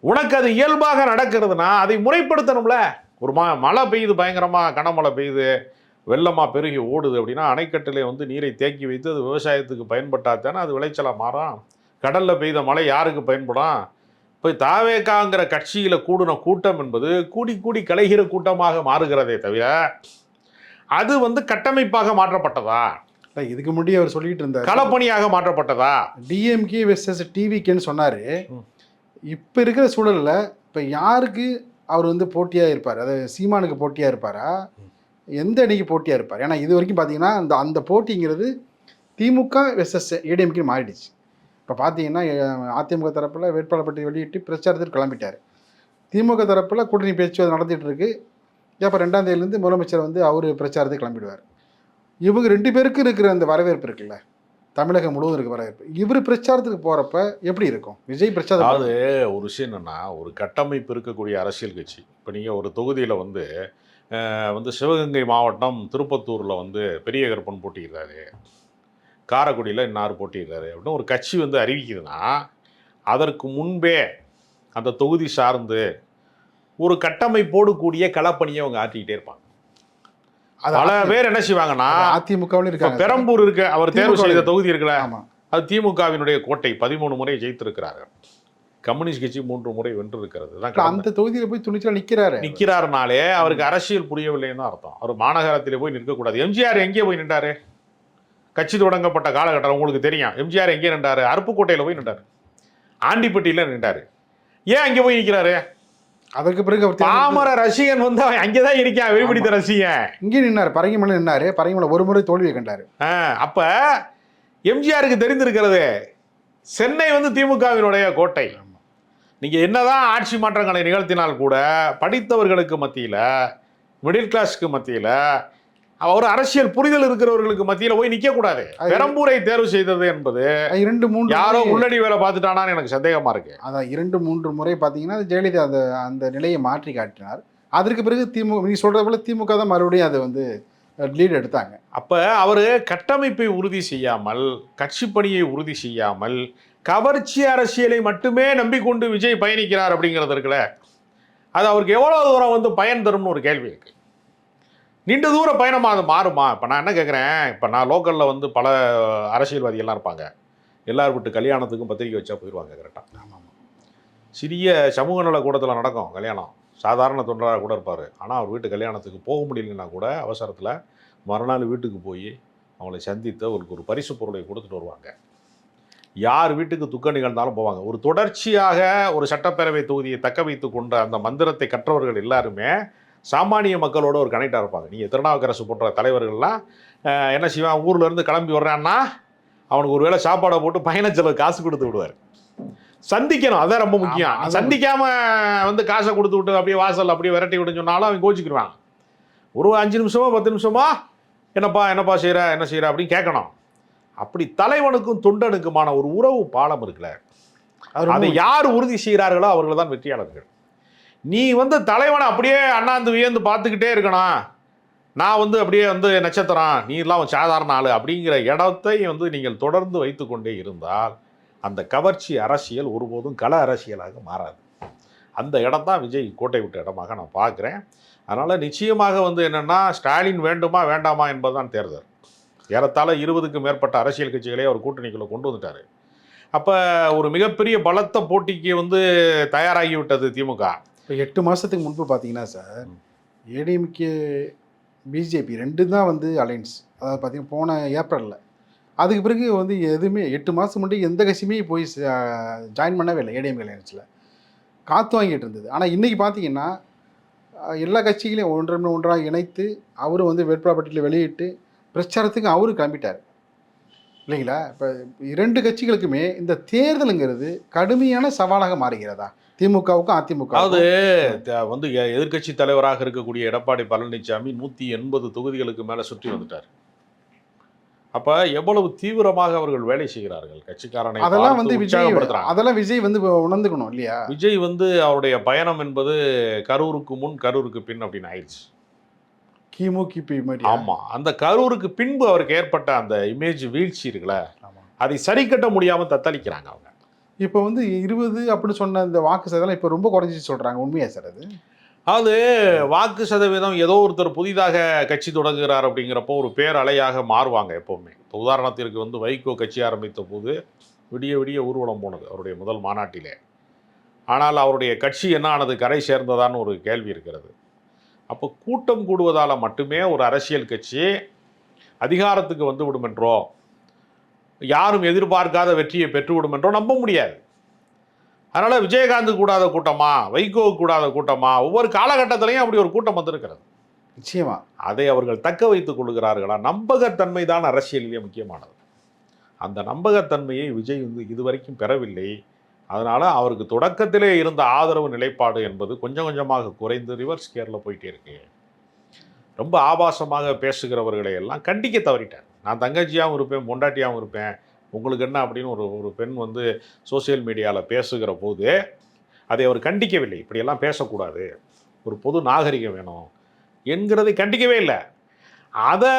உனக்கு அது இயல்பாக நடக்கிறதுனா அதை முறைப்படுத்தணும்ல. ஒரு மழை பெய்யுது, பயங்கரமாக கனமழை பெய்யுது, வெள்ளமாக பெருகி ஓடுது அப்படின்னா அணைக்கட்டிலே வந்து நீரை தேக்கி வைத்து அது விவசாயத்துக்கு பயன்பட்டாத்தானே அது விளைச்சலாக மாறும். கடலில் பெய்த மழை யாருக்கு பயன்படும்? இப்போ தாவேக்காங்கிற கட்சியில் கூடின கூட்டம் என்பது கூடி கூடி கலைகிற கூட்டமாக மாறுகிறதே தவிர அது வந்து கட்டமைப்பாக மாற்றப்பட்டதா? இதுக்கு முன்னாடி அவர் சொல்லிட்டு இருந்தார் களப்பணியாக மாற்றப்பட்டதா? டிஎம்கே வெர்சஸ் டிவிகேன்னு சொன்னார். இப்போ இருக்கிற சூழலில் இப்போ யாருக்கு அவர் வந்து போட்டியாக இருப்பார்? அதாவது சீமானுக்கு போட்டியாக இருப்பாரா, எந்த அணிக்கு போட்டியாக இருப்பார்? ஏன்னா இது வரைக்கும் பார்த்தீங்கன்னா அந்த போட்டிங்கிறது திமுக வெர்சஸ் ஏடிஎம்கே மாறிடுச்சு. இப்போ பார்த்தீங்கன்னா அதிமுக தரப்பில் வேட்பாளர் பட்டியல் வெளியிட்டு பிரச்சாரத்துக்கு கிளம்பிட்டார். திமுக தரப்பில் கூட்டணி பேச்சு நடந்துகிட்டு இருக்கு. அப்போ 2ஆம் தேதியிலேருந்து முதலமைச்சர் வந்து அவர் பிரச்சாரத்துக்கு கிளம்பிடுவார். இவங்க 2 பேருக்கு இருக்கிற அந்த வரவேற்பு இருக்குல்ல, தமிழகம் முழுவதும் இருக்க வரவேற்பு, இவர் பிரச்சாரத்துக்கு போகிறப்ப எப்படி இருக்கும் விஜய் பிரச்சாரம்? அதாவது ஒரு விஷயம் என்னென்னா, ஒரு கட்டமைப்பு இருக்கக்கூடிய அரசியல் கட்சி, இப்போ நீங்கள் ஒரு தொகுதியில் வந்து சிவகங்கை மாவட்டம் திருப்பத்தூரில் வந்து பெரிய கருப்பன் போட்டிக்கிறாரு, காரைக்குடியில் இன்னார் போட்டிக்கிறாரு அப்படின்னு ஒரு கட்சி வந்து அறிவிக்குதுன்னா அதற்கு முன்பே அந்த தொகுதி சார்ந்து ஒரு கட்டமைப்போடு கூடிய களப்பணியை அவங்க ஆற்றிக்கிட்டே இருப்பாங்க. பல பேர் என்ன செய்வாங்கன்னா, அதிமுகவில் இருக்காங்க, பெரம்பூர் இருக்கு, அவர் தேர்வு செய்த தொகுதி இருக்குல்ல, அது திமுகவினுடைய கோட்டை, 13 முறை ஜெயித்திருக்கிறாரு. கம்யூனிஸ்ட் கட்சி 3 முறை வென்று இருக்கிறது. அந்த தொகுதியில் போய் துணிச்சலா நிற்கிறாருனாலே அவருக்கு அரசியல் புரியவில்லைன்னு தான் அர்த்தம். அவர் மாநகரத்திலே போய் நிற்கக்கூடாது. எம்ஜிஆர் எங்கே போய் நின்றாரு? கட்சி தொடங்கப்பட்ட காலகட்டம் உங்களுக்கு தெரியும். எம்ஜிஆர் எங்கே நின்றாரு? அருப்புக்கோட்டையில் போய் நின்றாரு, ஆண்டிப்பட்டியில் நின்றாரு. ஏன் அங்கே போய் நிற்கிறாரு? அதற்கு பிறகு பாமர ரசிகன் வந்து அங்கேதான் இருக்கான், வெளிப்பிடித்த ரசிகன். இங்கே நின்னாரு, பரங்கிமலை நின்னாரு, பரங்கிமலை ஒரு முறை தோல்வியை கண்டாரு. அப்ப எம்ஜிஆருக்கு தெரிந்திருக்கிறது சென்னை வந்து திமுகவினுடைய கோட்டை. நீங்க என்னதான் ஆட்சி மாற்றங்களை நிகழ்த்தினால் கூட படித்தவர்களுக்கு மத்தியில, மிடில் கிளாஸ்க்கு மத்தியில, ஒரு அரசியல் புரிதல் இருக்கிறவர்களுக்கு மத்தியில போய் நிக்க கூடாது. பெரம்பூரை தேர்வு செய்தது என்பது 2-3 யாரோ உள்ளடி வேலை பார்த்துட்டானான்னு எனக்கு சந்தேகமா இருக்கு. அதான் 2-3 முறை பார்த்தீங்கன்னா ஜெயலலிதா அந்த நிலையை மாற்றி காட்டினார். அதற்கு பிறகு திமுக, நீ சொல்றது போல திமுக தான் மறுபடியும் அதை வந்து லீட் எடுத்தாங்க. அப்ப அவரு கட்டமைப்பை உறுதி செய்யாமல், கட்சி பணியை உறுதி செய்யாமல், கவர்ச்சி அரசியலை மட்டுமே நம்பிக்கொண்டு விஜய் பயணிக்கிறார் அப்படிங்கிறது இருக்குல்ல, அது அவருக்கு எவ்வளவு தூரம் வந்து பயன் தரும்னு ஒரு கேள்வி இருக்கு. நீண்ட தூர பயணமாக அது மாறுமா? இப்போ நான் என்ன கேட்குறேன், இப்போ நான் லோக்கலில் வந்து பல அரசியல்வாதிகள்லாம் இருப்பாங்க, எல்லார் விட்டு கல்யாணத்துக்கும் பத்திரிக்கை வச்சா போயிடுவாங்க கரெக்டாக. சிறிய சமூக நல கூடத்தில் நடக்கும் கல்யாணம், சாதாரண தொண்டராக கூட இருப்பார். ஆனால் அவர் வீட்டு கல்யாணத்துக்கு போக முடியலன்னா கூட அவசரத்தில் மறுநாள் வீட்டுக்கு போய் அவங்களை சந்தித்து அவருக்கு ஒரு பரிசு பொருளை கொடுத்துட்டு வருவாங்க. யார் வீட்டுக்கு துக்க நிகழ்ந்தாலும் போவாங்க. ஒரு தொடர்ச்சியாக ஒரு சட்டப்பேரவை தொகுதியை தக்க வைத்து கொண்ட அந்த மந்திரத்தை கற்றவர்கள் எல்லாருமே சாமானிய மக்களோட ஒரு கனெக்டாக இருப்பாங்க. நீங்கள் திருநாவுக்கரசு போன்ற தலைவர்கள்லாம் என்ன செய்வான், ஊர்லேருந்து கிளம்பி வர்றான்னா அவனுக்கு ஒரு வேளை சாப்பாடை போட்டு பயண செலவு காசு கொடுத்து விடுவார். சந்திக்கணும், அதான் ரொம்ப முக்கியம். சந்திக்காமல் காசை கொடுத்து விட்டு அப்படியே வாசல் அப்படியே விரட்டி விட்டுன்னு சொன்னாலும் அவன் கோச்சிக்கிடுவான். ஒரு 5 நிமிஷமோ 10 நிமிஷமோ என்னப்பா செய்கிற என்ன செய்கிற அப்படின்னு கேட்கணும். அப்படி தலைவனுக்கும் தொண்டனுக்குமான ஒரு உறவு பாலம் இருக்குல்ல, அதை யார் உறுதி செய்கிறார்களோ அவர்கள் தான் வெற்றியாளர்கள். நீ தலைவனை அப்படியே அண்ணாந்து வியந்து பார்த்துக்கிட்டே இருக்கணும், நான் அப்படியே நட்சத்திரம், நீ எல்லாம் சாதாரண ஆள் அப்படிங்கிற இடத்தை நீங்கள் தொடர்ந்து வைத்து கொண்டே இருந்தால் அந்த கவர்ச்சி அரசியல் ஒருபோதும் கள அரசியலாக மாறாது. அந்த இடம் தான் விஜய் கோட்டை விட்ட இடமாக நான் பார்க்குறேன். அதனால் நிச்சயமாக என்னென்னா ஸ்டாலின் வேண்டுமா வேண்டாமா என்பதுதான் தேர்தல். ஏறத்தாழ 20க்கும் மேற்பட்ட அரசியல் கட்சிகளே அவர் கூட்டணிக்குள்ளே கொண்டு வந்துட்டார். அப்போ ஒரு மிகப்பெரிய பலத்த போட்டிக்கு தயாராகி விட்டது திமுக. இப்போ 8 மாதத்துக்கு முன்பு பார்த்தீங்கன்னா சார், ஏடிஎம்கே பிஜேபி 2 தான் அலைன்ஸ். அதாவது பார்த்தீங்கன்னா போன ஏப்ரலில். அதுக்கு பிறகு எதுவுமே 8 மாதம் முன்னாடி எந்த கட்சியுமே போய் ஜாயின் பண்ணவே இல்லை ஏடிஎம்கே அலைன்ஸில். காற்று வாங்கிட்டு இருந்தது. ஆனால் இன்றைக்கி பார்த்தீங்கன்னா எல்லா கட்சிகளையும் ஒன்றாக இணைத்து அவரும் வேட்பாளர் பட்டியலில் வெளியிட்டு பிரச்சாரத்துக்கு அவரு கிளம்பிட்டார் இல்லைங்களா? இப்போ 2 கட்சிகளுக்குமே இந்த தேர்தலுங்கிறது கடுமையான சவாலாக மாறுகிறதா திமுகவுக்கும் அதிமுக? அதாவது எதிர்க்கட்சி தலைவராக இருக்கக்கூடிய எடப்பாடி பழனிசாமி 180 தொகுதிகளுக்கு மேலே சுற்றி வந்துட்டார். அப்போ எவ்வளவு தீவிரமாக அவர்கள் வேலை செய்கிறார்கள் கட்சிக்காரனை, அதெல்லாம் விஜய் உணர்ந்துக்கணும் இல்லையா? விஜய் அவருடைய பயணம் என்பது கரூருக்கு முன் கரூருக்கு பின் அப்படின்னு ஆயிடுச்சு. கிமு கிபி. ஆமாம், அந்த கரூருக்கு பின்பு அவருக்கு ஏற்பட்ட அந்த இமேஜ் வீழ்ச்சி இருக்குல்ல, அதை சரி கட்ட முடியாமல் தத்தளிக்கிறாங்க அவங்க. இப்போ 20 அப்படின்னு சொன்ன இந்த வாக்கு சதவீதம் இப்போ ரொம்ப குறைஞ்சி சொல்கிறாங்க. உண்மையா சார் அது? அது வாக்கு சதவீதம் ஏதோ ஒருத்தர் புதிதாக கட்சி தொடங்குகிறார் அப்படிங்கிறப்போ ஒரு பேரலையாக மாறுவாங்க எப்போவுமே. இப்போ உதாரணத்திற்கு வைகோ கட்சி ஆரம்பித்த போது விடிய விடிய ஊர்வலம் போனது அவருடைய முதல் மாநாட்டிலே. ஆனால் அவருடைய கட்சி என்ன ஆனது, கரை சேர்ந்ததான்னு ஒரு கேள்வி இருக்கிறது. அப்போ கூட்டம் கூடுவதால் மட்டுமே ஒரு அரசியல் கட்சி அதிகாரத்துக்கு வந்துவிடும் என்றோ, யாரும் எதிர்பார்க்காத வெற்றியை பெற்றுவிடும் என்றோ நம்ப முடியாது. அதனால் விஜயகாந்த் கூடாத கூட்டமா, வைகோ கூடாத கூட்டமா, ஒவ்வொரு காலகட்டத்திலையும் அப்படி ஒரு கூட்டம் வந்திருக்கிறது. நிச்சயமா அதை அவர்கள் தக்க வைத்துக் கொள்கிறார்களா? நம்பகத்தன்மை தான் அரசியலிலே முக்கியமானது. அந்த நம்பகத்தன்மையை விஜய் இதுவரைக்கும் பெறவில்லை. அதனால் அவருக்கு தொடக்கத்திலே இருந்த ஆதரவு நிலைப்பாடு என்பது கொஞ்சம் கொஞ்சமாக குறைந்து ரிவர்ஸ் கியரில் போயிட்டே இருக்கு. ரொம்ப ஆபாசமாக பேசுகிறவர்களை எல்லாம் கண்டிக்க தவறிட்டார். நான் தங்கச்சியாகவும் இருப்பேன், பொண்டாட்டியாகவும் இருப்பேன், உங்களுக்கு என்ன அப்படின்னு ஒரு பெண் சோசியல் மீடியாவில் பேசுகிற போது அதை அவர் கண்டிக்கவில்லை. இப்படியெல்லாம் பேசக்கூடாது, ஒரு பொது நாகரிகம் வேணும் என்கிறதை கண்டிக்கவே இல்லை. அதை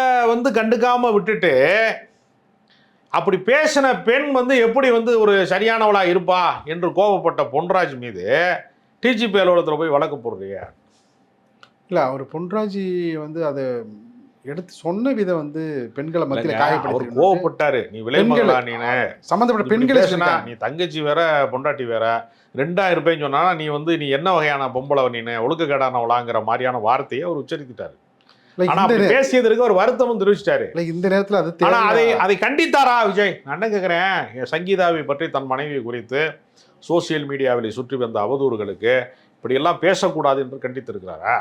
கண்டுக்காமல் விட்டுட்டு அப்படி பேசின பெண் எப்படி ஒரு சரியானவளாக இருப்பா என்று கோபப்பட்ட பொன்ராஜ் மீது டிஜிபி அலுவலகத்தில் போய் வழக்கு போடுறீங்க. இல்லை, அவர் பொன்ராஜ் அதை எடுத்து சொன்ன விதம் பெண்களை மத்தியில் காயப்படுத்தி அவர் கோவப்பட்டாரு. நீ விளைமகளா, நீ சம்மந்தப்பட்ட பெண்களை நீ தங்கச்சி வேற பொண்டாட்டி வேற 2000 ரூபாய்ன்னு சொன்னா நீ என்ன வகையான பொம்பளை, நீ ஒழுக்கக்கேடானவளாங்கிற மாதிரியான வார்த்தையை அவர் உச்சரித்துட்டாரு. பேசியதற்கு ஒரு வருத்தமும் தெரிவிச்சிட்டாரு. இந்த நேரத்தில் அதை கண்டித்தாரா விஜய்? நான் என்ன கேட்கிறேன், சங்கீதாவை பற்றி தன் மனைவி குறித்து சோசியல் மீடியாவில் சுற்றி வந்த அவதூறுகளுக்கு இப்படியெல்லாம் பேசக்கூடாது என்று கண்டித்திருக்கிறாரா?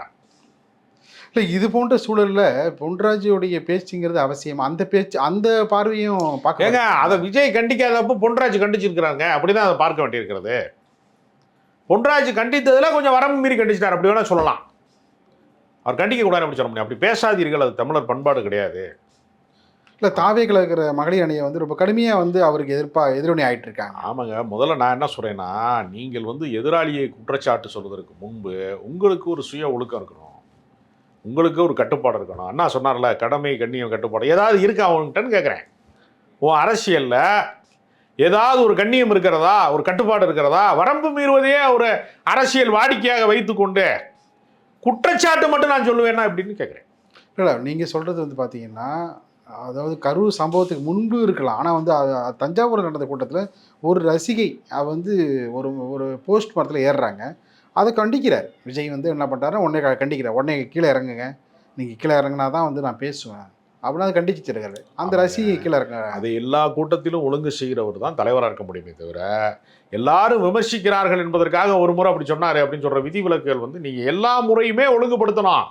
இல்லை, இது போன்ற சூழலில் பொன்ராஜுடைய பேச்சுங்கிறது அவசியம். அந்த பேச்சு அந்த பார்வையும் பார்க்க அதை விஜய் கண்டிக்காதப்போ பொன்ராஜ் கண்டிச்சிருக்கிறாங்க. அப்படிதான் அதை பார்க்க வேண்டியிருக்கிறது. பொன்ராஜ் கண்டித்ததில் கொஞ்சம் வரம்பு மீறி கண்டிச்சிட்டார் அப்படி வேணா சொல்லலாம். அவர் கண்டிக்க கூடாது அப்படி சொல்ல முடியும். அப்படி பேசாதீர்கள், அது தமிழர் பண்பாடு கிடையாது. இல்லை, தாவேக்கள் இருக்கிற மகளிர் அணியை ரொம்ப கடுமையாக அவருக்கு எதிரணி ஆகிட்டு இருக்காங்க. ஆமாங்க, முதல்ல நான் என்ன சொல்கிறேன்னா, நீங்கள் எதிராளியை குற்றச்சாட்டு சொல்வதற்கு முன்பு உங்களுக்கு ஒரு சுய ஒழுக்கம் இருக்கணும், உங்களுக்கு ஒரு கட்டுப்பாடு இருக்கணும். அண்ணா சொன்னார்ல, கடமை கண்ணியம் கட்டுப்பாடு ஏதாவது இருக்கா அவன்கிட்டன்னு கேட்குறேன். உன் அரசியலில் ஏதாவது ஒரு கண்ணியம் இருக்கிறதா, ஒரு கட்டுப்பாடு இருக்கிறதா? வரம்பு மீறுவதையே ஒரு அரசியல் வாடிக்கையாக வைத்துக்கொண்டு குற்றச்சாட்டு மட்டும் நான் சொல்லுவேன்னா அப்படின்னு கேட்குறேன். இல்லை, நீங்கள் சொல்கிறது பார்த்தீங்கன்னா அதாவது கரூர் சம்பவத்துக்கு முன்பு இருக்கலாம். ஆனால் வந்து தஞ்சாவூரில் நடந்த கூட்டத்தில் ஒரு ரசிகை வந்து ஒரு ஒரு போஸ்ட் மரத்தில் ஏறுறாங்க. அதை கண்டிக்கிறார் விஜய். வந்து என்ன பண்ணுறாரு, உடனே கண்டிக்கிறார், உடனே கீழே இறங்குங்க, நீங்கள் கீழே இறங்குனா தான் வந்து நான் பேசுவேன் அப்படின்னு அதை கண்டிச்சிருக்காரு. அந்த ரசிகை கீழே இறங்க. அதை எல்லா கூட்டத்திலும் ஒழுங்கு செய்கிறவர் தான் தலைவராக இருக்க முடியுமே தவிர, எல்லாரும் விமர்சிக்கிறார்கள் என்பதற்காக ஒரு முறை அப்படி சொன்னாரு அப்படின்னு சொல்ற விதிவிலக்குகள் வந்து நீங்க எல்லா முறையுமே ஒழுங்குபடுத்தணும்.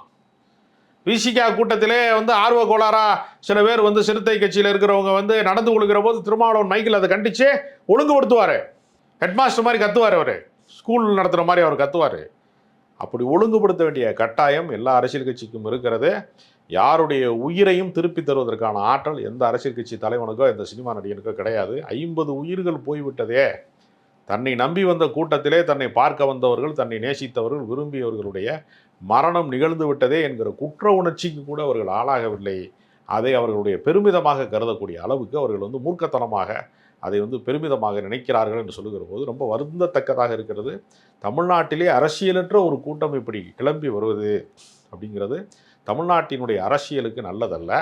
விசிகா கூட்டத்திலே வந்து ஆர்வ கோளாறா சில பேர் வந்து சிறுத்தை கட்சியில் இருக்கிறவங்க வந்து நடந்து கொள்கிற போது திருமாவளவன் மைக்கில் அதை கண்டிச்சு ஒழுங்குபடுத்துவார். ஹெட்மாஸ்டர் மாதிரி கத்துவார், அவர் ஸ்கூல் நடத்துகிற மாதிரி அவர் கத்துவார். அப்படி ஒழுங்குபடுத்த வேண்டிய கட்டாயம் எல்லா அரசியல் கட்சிக்கும் இருக்கிறது. யாருடைய உயிரையும் திருப்பி தருவதற்கான ஆற்றல் எந்த அரசியல் கட்சி தலைவனுக்கோ எந்த சினிமா நடிகனுக்கோ கிடையாது. 50 உயிர்கள் போய்விட்டதே. தன்னை நம்பி வந்த கூட்டத்திலே தன்னை பார்க்க வந்தவர்கள், தன்னை நேசித்தவர்கள், விரும்பியவர்களுடைய மரணம் நிகழ்ந்து விட்டதே என்கிற குற்ற உணர்ச்சிக்கு கூட அவர்கள் ஆளாகவில்லை. அதை அவர்களுடைய பெருமிதமாக கருதக்கூடிய அளவுக்கு அவர்கள் வந்து மூர்க்கத்தனமாக அதை வந்து பெருமிதமாக நினைக்கிறார்கள் என்று சொல்லுகிற போது ரொம்ப வருந்தத்தக்கதாக இருக்கிறது. தமிழ்நாட்டிலே அரசியலற்ற ஒரு கூட்டம் இப்படி கிளம்பி வருவது அப்படிங்கிறது தமிழ்நாட்டினுடைய அரசியலுக்கு நல்லதல்ல.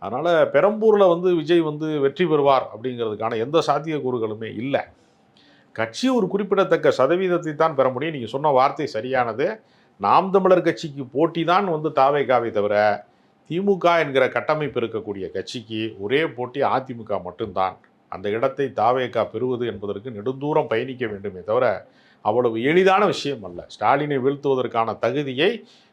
அதனால் பெரம்பூரில் வந்து விஜய் வந்து வெற்றி பெறுவார் அப்படிங்கிறதுக்கான எந்த சாத்தியக்கூறுகளுமே இல்லை. கட்சி ஒரு குறிப்பிடத்தக்க சதவீதத்தை தான் பெற முடியும். நீங்கள் சொன்ன வார்த்தை சரியானது. நாம் தமிழர் கட்சிக்கு போட்டி தான் வந்து தாவேகாவை தவிர திமுக என்கிற கட்டமைப்பு இருக்கக்கூடிய கட்சிக்கு ஒரே போட்டி அதிமுக மட்டும்தான். அந்த இடத்தை தாவேகா பெறுவது என்பதற்கு நெடுந்தூரம் பயணிக்க வேண்டுமே தவிர அவ்வளவு எளிதான விஷயம் அல்ல. ஸ்டாலினை வீழ்த்துவதற்கான தகுதியை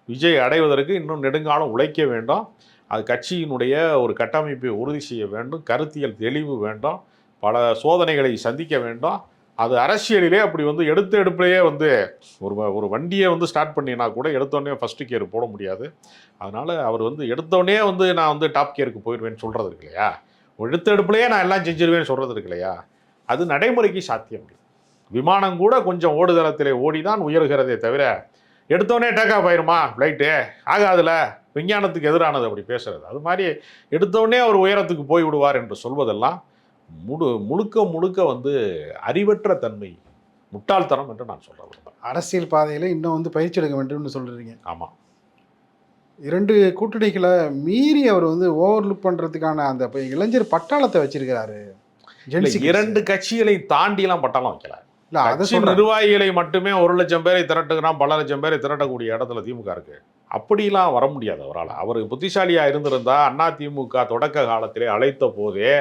விஜய் அடைவதற்கு இன்னும் நெடுங்காலம் உழைக்க வேண்டும். அது கட்சியினுடைய ஒரு கட்டமைப்பை உறுதி செய்ய வேண்டும். கருத்தியல் தெளிவு வேண்டும். பல சோதனைகளை சந்திக்க வேண்டும். அது அரசியலிலே அப்படி வந்து எடுப்பிலேயே வந்து ஒரு வண்டியை வந்து ஸ்டார்ட் பண்ணினா கூட எடுத்தோடனே ஃபஸ்ட்டு கியர் போட முடியாது. அதனால் அவர் வந்து எடுத்தோடனே வந்து நான் வந்து டாப் கியருக்கு போயிடுவேன்னு சொல்கிறது இருக்கு இல்லையா, எடுப்பிலேயே நான் எல்லாம் செஞ்சிருவேன்னு சொல்கிறது இருக்கு இல்லையா, அது நடைமுறைக்கு சாத்தியம் இல்லை. விமானம் கூட கொஞ்சம் ஓடுதளத்திலே ஓடி தான் உயர்கிறதே தவிர எடுத்தோடனே டேக் ஆஃப் ஆயிருமா ஃப்ளைட்டு, ஆகாதுல, விஞ்ஞானத்துக்கு எதிரானது அப்படி பேசுறது. அது மாதிரி எடுத்தோடனே அவர் உயரத்துக்கு போய் விடுவார் என்று சொல்வதெல்லாம் முழுக்க வந்து அறிவற்ற தன்மை, முட்டாள்தனம் என்று நான் சொல்ல விரும்புகிறேன். அரசியல் பாதையில் இன்னும் வந்து பயிற்சி எடுக்க வேண்டும்னு சொல்கிறீங்க. ஆமாம். 2 கூட்டணிகளை மீறி அவர் வந்து ஓவர்லுக் பண்ணுறதுக்கான அந்த இளைஞர் பட்டாளத்தை வச்சிருக்கிறாரு. 2 கட்சிகளை தாண்டிலாம் பட்டாளம் வைக்கல. இல்லை, அதை கட்சி நிர்வாகிகளை மட்டுமே 1,00,000 பேரை திரட்டுகிறான், பல லட்சம் பேரை திரட்டக்கூடிய இடத்துல திமுக இருக்கு. அப்படிலாம் வர முடியாது அவரால். அவர் புத்திசாலியாக இருந்திருந்தா அதிமுக தொடக்க காலத்திலே அழைத்த போதே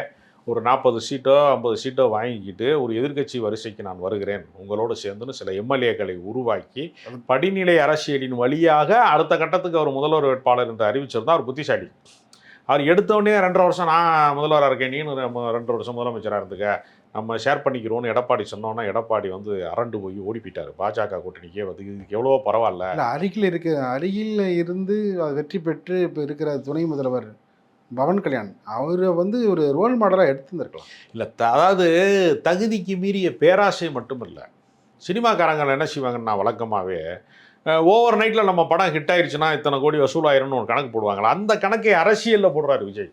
ஒரு 40 சீட்டோ 50 சீட்டோ வாங்கிக்கிட்டு ஒரு எதிர்க்கட்சி வரிசைக்கு நான் வருகிறேன் உங்களோடு சேர்ந்துன்னு சில எம்எல்ஏக்களை உருவாக்கி படிநிலை அரசியலின் வழியாக அடுத்த கட்டத்துக்கு அவர் முதல்வர் வேட்பாளர் என்று அறிவிச்சிருந்தா அவர் புத்திசாலி. அவர் எடுத்தோடனே 2.5 வருஷம் நான் முதல்வராக இருக்கேன், நீனு 2 வருஷம் முதலமைச்சராக இருந்துக்க, நம்ம ஷேர் பண்ணிக்கிறோன்னு எடப்பாடி சொன்னோன்னா எடப்பாடி வந்து அரண்டு போய் ஓடி போயிட்டார். பாஜக கூட்டணிக்கே வந்து இதுக்கு எவ்வளவோ பரவாயில்ல. அருகில் இருந்து வெற்றி பெற்று இப்போ இருக்கிற துணை முதல்வர் பவன் கல்யாண் அவரை வந்து ஒரு ரோல் மாடலாக எடுத்துருந்துருக்கலாம். இல்லை, அதாவது தகுதிக்கு மீறிய பேராசை மட்டும் இல்லை. சினிமாக்காரங்கள் என்ன செய்வாங்கன்னா வழக்கமாகவே ஓவர் நைட்டில் நம்ம படம் ஹிட் ஆயிடுச்சுன்னா இத்தனை கோடி வசூலாயிரும்னு ஒரு கணக்கு போடுவாங்களா, அந்த கணக்கை அரசியலில் போடுறாரு விஜய்.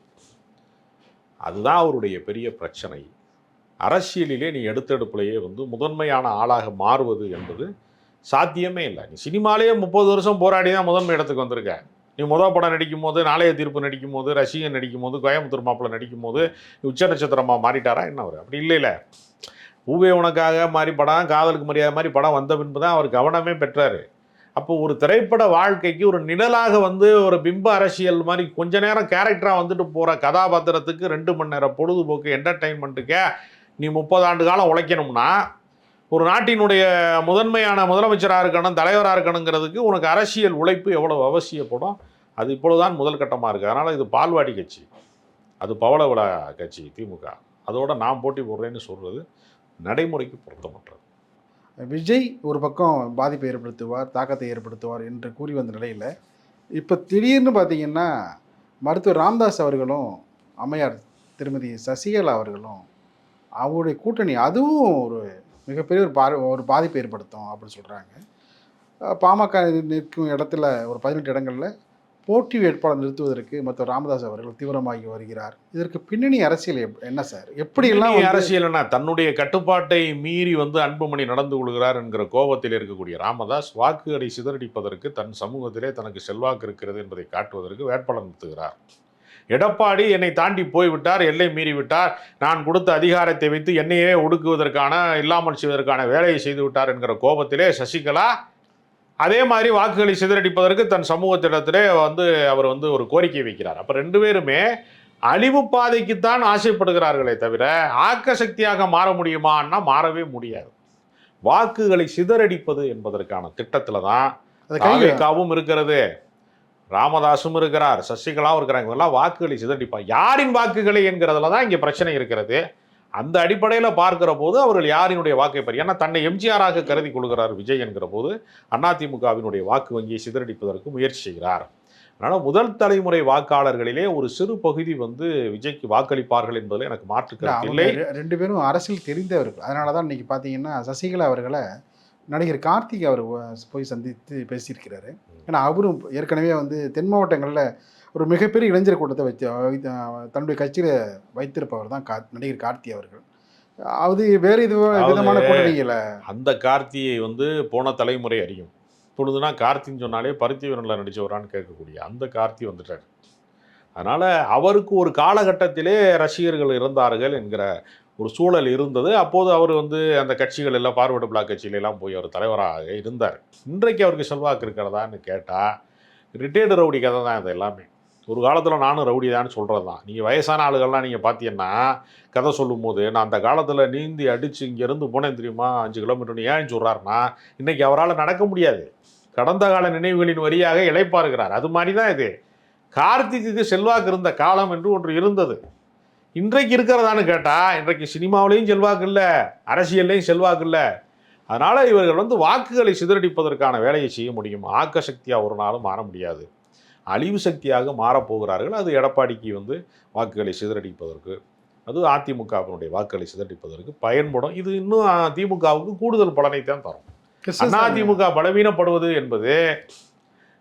அதுதான் அவருடைய பெரிய பிரச்சனை. அரசியலிலே நீ எடுத்தெடுப்புலையே வந்து முதன்மையான ஆளாக மாறுவது என்பது சாத்தியமே இல்லை. நீ சினிமாலேயே 30 வருஷம் போராடி தான் முதன்மை இடத்துக்கு வந்திருக்க. நீ படம் நடிக்கும் போது, நாளைய தீர்ப்பு நடிக்கும் போது, ரசிகன் நடிக்கும் போது, கோயம்புத்தூர் மாப்பிள்ளை நடிக்கும் போது உச்ச நட்சத்திரமாக மாறிட்டாரா என்ன அவர்? அப்படி இல்லை. பூவே உனக்காக மாதிரி படம், காதலுக்கு மரியாதை மாதிரி படம் வந்த பின்பு தான் அவர் கவனமே பெற்றார். அப்போ ஒரு திரைப்பட வாழ்க்கைக்கு ஒரு நிழலாக வந்து ஒரு பிம்ப அரசியல் மாதிரி கொஞ்ச நேரம் கேரக்டராக வந்துட்டு போகிற கதாபாத்திரத்துக்கு 2 மணி நேரம் பொழுதுபோக்கு என்டர்டெயின்மெண்ட்டுக்கே நீ 30 ஆண்டு காலம் உழைக்கணும்னா ஒரு நாட்டினுடைய முதன்மையான முதலமைச்சராக இருக்கணும், தலைவராக இருக்கணுங்கிறதுக்கு உனக்கு அரசியல் உழைப்பு எவ்வளோ அவசியப்படும். அது இப்பொழுதுதான் முதல் கட்டமாக இருக்குது. அதனால் இது பால்வாடி கட்சி, அது பவள விழா கட்சி திமுக. அதோட நான் போட்டி போடுறேன்னு சொல்கிறது நடைமுறைக்கு பொருத்தமற்றது. விஜய் ஒரு பக்கம் பாதிப்பை ஏற்படுத்துவார், தாக்கத்தை ஏற்படுத்துவார் என்று கூறி வந்த நிலையில் இப்போ திடீர்னு பார்த்தீங்கன்னா மருத்துவர் ராமதாஸ் அவர்களும் அம்மையார் திருமதி சசிகலா அவர்களும் அவருடைய கூட்டணி அதுவும் ஒரு மிகப்பெரிய ஒரு பாதிப்பை ஏற்படுத்தும் அப்படின்னு சொல்கிறாங்க. பாமக நிற்கும் இடத்துல ஒரு 18 இடங்களில் போட்டி வேட்பாளர் நிறுத்துவதற்கு மருத்துவர் ராமதாஸ் அவர்கள் தீவிரமாகி வருகிறார். இதற்கு பின்னணி அரசியல் என்ன சார்? எப்படியெல்லாம் அரசியல்னா தன்னுடைய கட்டுப்பாட்டை மீறி வந்து அன்புமணி நடந்து கொள்கிறார் என்கிற கோபத்தில் இருக்கக்கூடிய ராமதாஸ் வாக்குகளை சிதறடிப்பதற்கு தன் சமூகத்திலே தனக்கு செல்வாக்கு இருக்கிறது என்பதை காட்டுவதற்கு வேட்பாளர் நிறுத்துகிறார். எடப்பாடி என்னை தாண்டி போய்விட்டார், எல்லை மீறி விட்டார், நான் கொடுத்த அதிகாரத்தை வைத்து என்னையே ஒடுக்குவதற்கான, இல்லாமல் செய்வதற்கான வேலையை செய்து விட்டார் என்கிற கோபத்திலே சசிகலா அதே மாதிரி வாக்குகளை சிதறடிப்பதற்கு தன் சமூகத்திடத்திலே அவர் ஒரு கோரிக்கை வைக்கிறார். அப்ப ரெண்டு பேருமே அழிவு பாதைக்குத்தான் ஆசைப்படுகிறார்களே தவிர ஆக்க சக்தியாக மாற முடியுமான்னா மாறவே முடியாது. வாக்குகளை சிதறடிப்பது என்பதற்கான திட்டத்துல தான் தாவேகாவும் இருக்கிறது, ராமதாசும் இருக்கிறார், சசிகலாவும் இருக்கிறாங்க. இவங்கெல்லாம் வாக்குகளை சிதறடிப்பாங்க. யாரின் வாக்குகளை என்கிறதுல தான் இங்கே பிரச்சனை இருக்கிறது. அந்த அடிப்படையில் பார்க்கிற போது அவர்கள் யாரினுடைய வாக்கை பெற, ஏன்னா தன்னை எம்ஜிஆராக கருதி கொள்கிறார் விஜய் என்கிற போது அதிமுகவினுடைய வாக்கு வங்கியை சிதறடிப்பதற்கு முயற்சி செய்கிறார். அதனால் முதல் தலைமுறை வாக்காளர்களிலே ஒரு சிறு பகுதி விஜய்க்கு வாக்களிப்பார்கள் என்பதில் எனக்கு மாற்று கருத்து இல்லை. ரெண்டு பேரும் அரசியல் தெரிந்தவர்கள். அதனால தான் இன்னைக்கு பார்த்தீங்கன்னா சசிகலா அவர்களை நடிகர் கார்த்திக் அவர் போய் சந்தித்து பேசியிருக்கிறாரு. ஏன்னா அவரும் ஏற்கனவே தென் மாவட்டங்களில் ஒரு மிகப்பெரிய இளைஞர் கூட்டத்தை தன்னுடைய கட்சியில் வைத்திருப்பவர் தான் நடிகர் கார்த்தி அவர்கள். அது வேறு இது விதமான கூட்டணிகளை அந்த கார்த்தியை போன தலைமுறை அறியும். இப்பொழுதுனா கார்த்தின்னு சொன்னாலே பருத்தி வீரனில் நடித்தவரான்னு கேட்கக்கூடிய அந்த கார்த்தி வந்துட்டார். அதனால் அவருக்கு ஒரு காலகட்டத்திலே ரசிகர்கள் இருந்தார்கள் என்கிற ஒரு சூழல் இருந்தது. அப்போது அவர் அந்த கட்சிகள் எல்லாம் பார்வர்டு பிளாக் கட்சியிலெல்லாம் போய் அவர் தலைவராக இருந்தார். இன்றைக்கு அவருக்கு செல்வாக்கு இருக்கிறதான்னு கேட்டால் ரிட்டையர்டு ரவுடி கதை தான் இது எல்லாமே. ஒரு காலத்தில் நானும் ரவுடி தான் சொல்கிறது தான். நீங்கள் வயசான ஆளுகள்லாம் நீங்கள் பார்த்தீங்கன்னா கதை சொல்லும் போது, நான் அந்த காலத்தில் நீந்தி அடித்து இங்கேருந்து போனேன் தெரியுமா 5 கிலோமீட்டர்னு ஏன் சொல்கிறாருன்னா இன்றைக்கி அவரால் நடக்க முடியாது. கடந்த கால நினைவுகளின் வழியாக இளைப்பாருக்கிறார். அது மாதிரி தான் இது. கார்த்திக்கு செல்வாக்கு இருந்த காலம் என்று ஒன்று இருந்தது. இன்றைக்கு இருக்கிறதான்னு கேட்டால் இன்றைக்கு சினிமாவிலையும் செல்வாக்கு இல்லை, அரசியல்லையும் செல்வாக்கு இல்லை. அதனால் இவர்கள் வாக்குகளை சிதறடிப்பதற்கான வேலையை செய்ய முடியும். ஆக்க சக்தியாக ஒரு நாளும் மாற முடியாது. அழிவு சக்தியாக மாறப்போகிறார்கள். அது எடப்பாடிக்கு வாக்குகளை சிதறடிப்பதற்கு, அது அதிமுகவினுடைய வாக்குகளை சிதறடிப்பதற்கு பயன்படும். இது இன்னும் திமுகவுக்கு கூடுதல் பலனை தான் தரும். அதிமுக பலவீனப்படுவது என்பது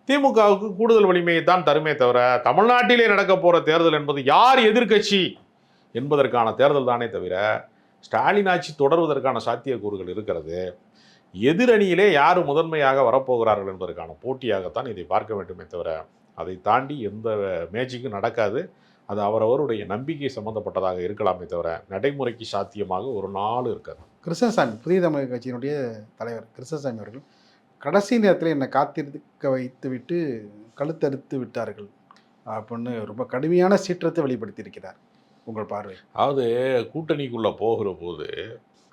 திமுகவுக்கு கூடுதல் வலிமையை தான் தருமே தவிர தமிழ்நாட்டிலே நடக்க போகிற தேர்தல் என்பது யார் எதிர்க்கட்சி என்பதற்கான தேர்தல் தானே தவிர ஸ்டாலின் ஆட்சி தொடர்வதற்கான சாத்தியக்கூறுகள் இருக்கிறது. எதிரணியிலே யார் முதன்மையாக வரப்போகிறார்கள் என்பதற்கான போட்டியாகத்தான் இதை பார்க்க வேண்டுமே தவிர அதை தாண்டி எந்த மேஜிக்கும் நடக்காது. அது அவரவருடைய நம்பிக்கை சம்பந்தப்பட்டதாக இருக்கலாமே தவிர நடைமுறைக்கு சாத்தியமாக ஒரு நாள் இருக்காது. கிருஷ்ணசாமி, புதிய தமிழக கட்சியினுடைய தலைவர் கிருஷ்ணசாமி அவர்கள் கடைசி நேரத்தில் என்னை காத்திருக்க வைத்து விட்டு கழுத்தறுத்து விட்டார்கள் அப்படின்னு ரொம்ப கடுமையான சீற்றத்தை வெளிப்படுத்தியிருக்கிறார். உங்கள் பார்வை? அதாவது கூட்டணிக்குள்ளே போகிற போது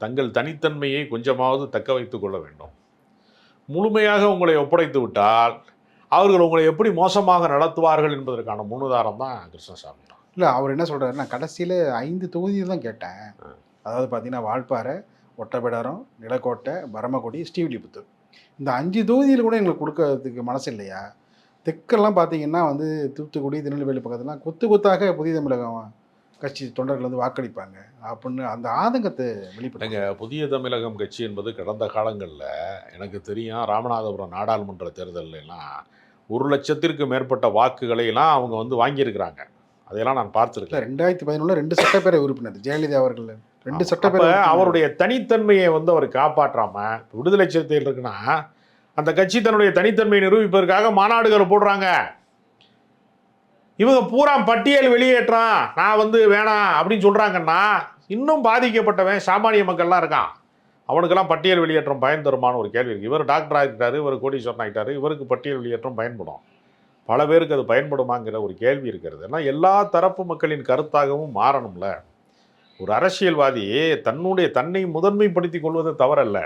தங்கள் தனித்தன்மையை கொஞ்சமாவது தக்க வைத்து கொள்ள வேண்டும். முழுமையாக உங்களை ஒப்படைத்து விட்டால் அவர்கள் உங்களை எப்படி மோசமாக நடத்துவார்கள் என்பதற்கான முன்னுதாரணம் தான் கிருஷ்ணசாமி. இல்லை, அவர் என்ன சொல்கிறாருன்னா கடைசியில் 5 தொகுதியில் தான் கேட்டேன். அதாவது பார்த்தீங்கன்னா வால்பாறை, ஒட்டப்பிடாரம், நிலக்கோட்டை, பரமக்குடி, ஸ்ரீவில்லிபுத்தூர், இந்த 5 தொகுதியில் கூட எங்களுக்கு கொடுக்கறதுக்கு மனசு இல்லையா? தெற்கெல்லாம் பார்த்தீங்கன்னா தூத்துக்குடி, திருநெல்வேலி பக்கத்துலாம் கொத்தாக புதிய தமிழகம் கட்சி தொண்டர்கள் வாக்களிப்பாங்க அப்படின்னு அந்த ஆதங்கத்தை வெளிப்படுங்க. புதிய தமிழகம் கட்சி என்பது கடந்த காலங்களில் எனக்கு தெரியும், ராமநாதபுரம் நாடாளுமன்ற தேர்தலெல்லாம் 1,00,000க்கு மேற்பட்ட வாக்குகளை எல்லாம் அவங்க வாங்கியிருக்கிறாங்க. அதையெல்லாம் நான் பார்த்துருக்கேன். 2011 2 சட்டப்பேரவை உறுப்பினர் ஜெயலலிதா அவர்கள் 2 சட்டப்பேரவை. அவருடைய தனித்தன்மையை அவர் காப்பாற்றாம விடுதலை சிறுத்தைகள் இருக்குன்னா அந்த கட்சி தன்னுடைய தனித்தன்மையை நிரூபிப்பதற்காக மாநாடுகளை போடுறாங்க. இவங்க பூரா பட்டியல் வெளியேற்றான், நான் வேணாம் அப்படின்னு சொல்கிறாங்கன்னா இன்னும் பாதிக்கப்பட்டவன் சாமானிய மக்கள்லாம் இருக்கான். அவனுக்கெல்லாம் பட்டியல் வெளியேற்றம் பயன் தருமான ஒரு கேள்வி இருக்குது. இவர் டாக்டர் ஆகிட்டாரு, இவர் கோடீஸ்வரன் ஆகிட்டாரு, இவருக்கு பட்டியல் வெளியேற்றம் பயன்படும். பல பேருக்கு அது பயன்படுமாங்கிற ஒரு கேள்வி இருக்கிறது. ஏன்னா எல்லா தரப்பு மக்களின் கருத்தாகவும் மாறணும்ல. ஒரு அரசியல்வாதி தன்னை முதன்மைப்படுத்தி கொள்வது தவறல்ல.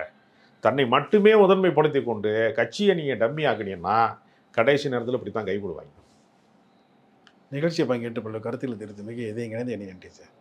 தன்னை மட்டுமே முதன்மைப்படுத்தி கொண்டு கட்சியை நீங்கள் டம்மி ஆக்கினீங்கன்னா கடைசி நேரத்தில் இப்படி தான் கைவிடுவாங்க. நிகழ்ச்சியை பங்கேற்று பல கருத்தில் தெரிவித்து மிக எதையும் இணைந்து நன்றி சார்.